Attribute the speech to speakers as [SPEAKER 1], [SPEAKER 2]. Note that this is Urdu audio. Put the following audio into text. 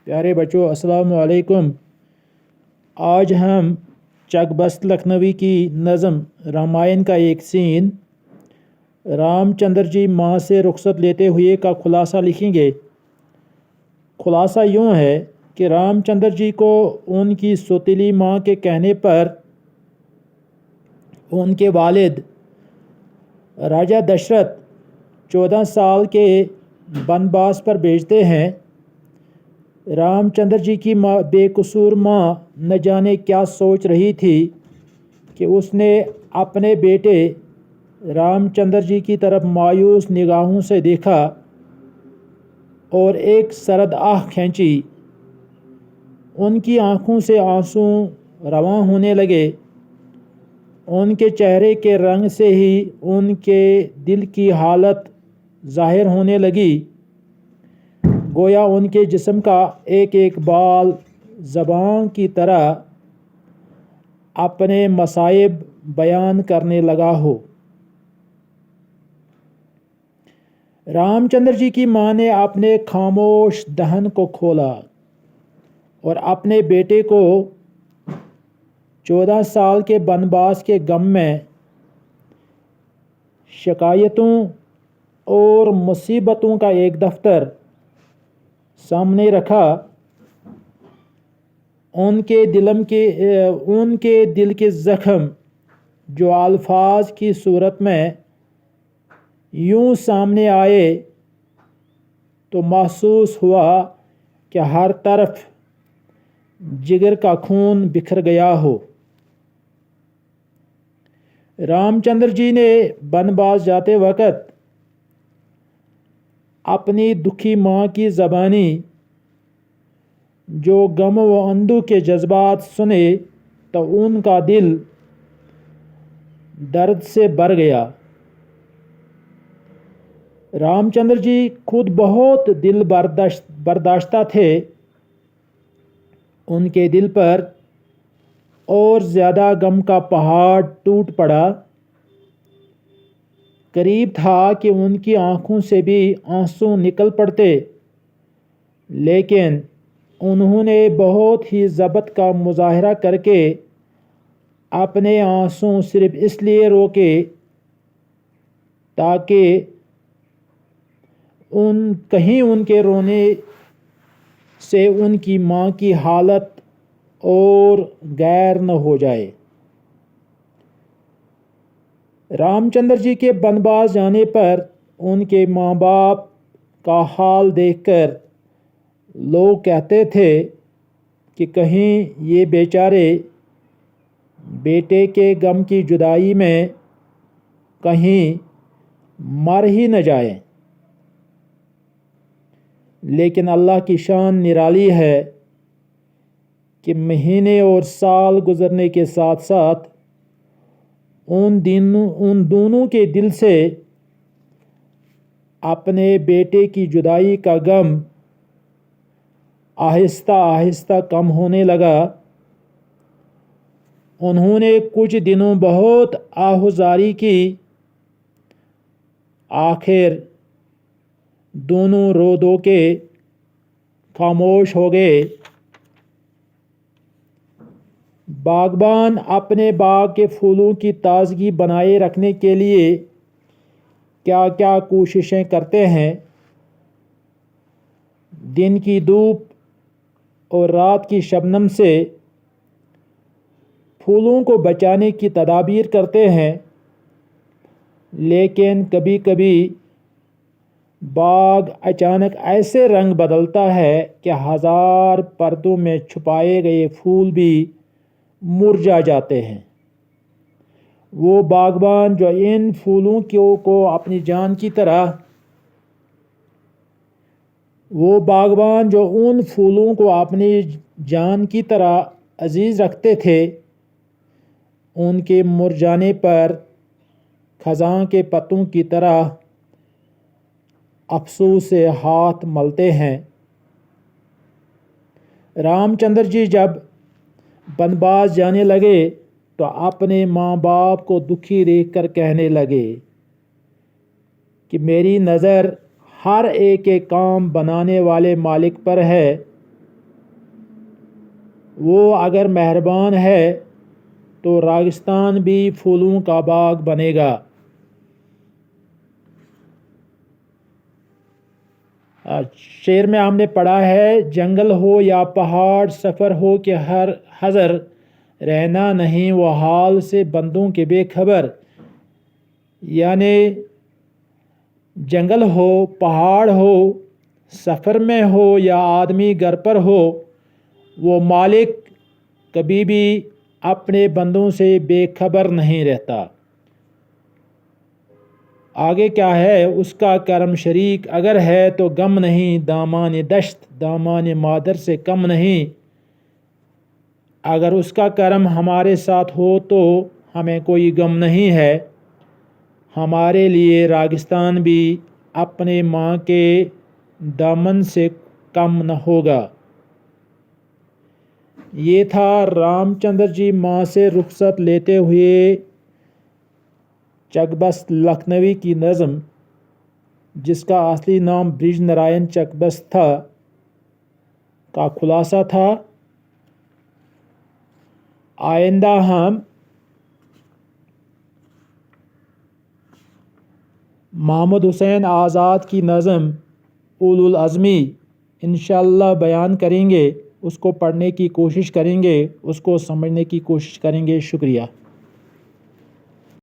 [SPEAKER 1] پیارے بچوں، السلام علیکم۔ آج ہم چک بست لکھنوی کی نظم رامائن کا ایک سین رام چندر جی ماں سے رخصت لیتے ہوئے کا خلاصہ لکھیں گے۔ خلاصہ یوں ہے کہ رام چندر جی کو ان کی سوتیلی ماں کے کہنے پر ان کے والد راجا دشرت 14 سال کے بنواس پر بھیجتے ہیں۔ رام چندر جی کی بے قصور ماں نہ جانے کیا سوچ رہی تھی کہ اس نے اپنے بیٹے رام چندر جی کی طرف مایوس نگاہوں سے دیکھا اور ایک سرد آہ کھینچی۔ ان کی آنکھوں سے آنسو رواں ہونے لگے۔ ان کے چہرے کے رنگ سے ہی ان کے دل کی حالت ظاہر ہونے لگی، گویا ان کے جسم کا ایک ایک بال زبان کی طرح اپنے مصائب بیان کرنے لگا ہو۔ رام چندر جی کی ماں نے اپنے خاموش دہن کو کھولا اور اپنے بیٹے کو 14 سال کے بنواس کے غم میں شکایتوں اور مصیبتوں کا ایک دفتر سامنے رکھا۔ ان کے دل کے زخم جو الفاظ کی صورت میں یوں سامنے آئے تو محسوس ہوا کہ ہر طرف جگر کا خون بکھر گیا ہو۔ رام چندر جی نے بنواس جاتے وقت اپنی دکھی ماں کی زبانی جو غم و اندوہ کے جذبات سنے تو ان کا دل درد سے بھر گیا۔ رام چندر جی خود بہت دل برداشتہ تھے۔ ان کے دل پر اور زیادہ غم کا پہاڑ ٹوٹ پڑا۔ قریب تھا کہ ان کی آنکھوں سے بھی آنسو نکل پڑتے، لیکن انہوں نے بہت ہی ضبط کا مظاہرہ کر کے اپنے آنسو صرف اس لیے روکے تاکہ کہیں ان کے رونے سے ان کی ماں کی حالت اور غیر نہ ہو جائے۔ رام چندر جی کے بنواس جانے پر ان کے ماں باپ کا حال دیکھ کر لوگ کہتے تھے کہ کہیں یہ بیچارے بیٹے کے غم کی جدائی میں کہیں مر ہی نہ جائیں۔ لیکن اللہ کی شان نرالی ہے کہ مہینے اور سال گزرنے کے ساتھ ساتھ ان دونوں کے دل سے اپنے بیٹے کی جدائی کا غم آہستہ آہستہ کم ہونے لگا۔ انہوں نے کچھ دنوں بہت آہوازاری کی، آخر دونوں رو دھو کے خاموش ہو گئے۔ باغبان اپنے باغ کے پھولوں کی تازگی بنائے رکھنے کے لیے کیا کیا کوششیں کرتے ہیں۔ دن کی دھوپ اور رات کی شبنم سے پھولوں کو بچانے کی تدابیر کرتے ہیں، لیکن کبھی کبھی باغ اچانک ایسے رنگ بدلتا ہے کہ ہزار پردوں میں چھپائے گئے پھول بھی مرجھا جاتے ہیں۔ وہ باغبان جو ان پھولوں کو اپنی جان کی طرح عزیز رکھتے تھے، ان کے مرجھانے پر خزاں کے پتوں کی طرح افسوس سے ہاتھ ملتے ہیں۔ رام چندر جی جب بنواس جانے لگے تو اپنے ماں باپ کو دکھی دیکھ کر کہنے لگے کہ میری نظر ہر ایک کام بنانے والے مالک پر ہے، وہ اگر مہربان ہے تو راگستان بھی پھولوں کا باغ بنے گا۔ شعر میں ہم نے پڑھا ہے جنگل ہو یا پہاڑ، سفر ہو کہ ہر حذر، رہنا نہیں وہ حال سے بندوں کے بے خبر۔ یعنی جنگل ہو، پہاڑ ہو، سفر میں ہو یا آدمی گھر پر ہو، وہ مالک کبھی بھی اپنے بندوں سے بے خبر نہیں رہتا۔ آگے کیا ہے؟ اس کا کرم شریک اگر ہے تو غم نہیں، دامان دشت دامان مادر سے کم نہیں۔ اگر اس کا کرم ہمارے ساتھ ہو تو ہمیں کوئی غم نہیں ہے۔ ہمارے لیے راگستان بھی اپنے ماں کے دامن سے کم نہ ہوگا۔ یہ تھا رام چندر جی ماں سے رخصت لیتے ہوئے چک بست لکھنوی کی نظم، جس کا اصلی نام برج نارائن چک بست تھا، کا خلاصہ تھا۔ آئندہ ہم محمد حسین آزاد کی نظم اولو العزمی انشاءاللہ بیان کریں گے، اس کو پڑھنے کی کوشش کریں گے، اس کو سمجھنے کی کوشش کریں گے۔ شکریہ۔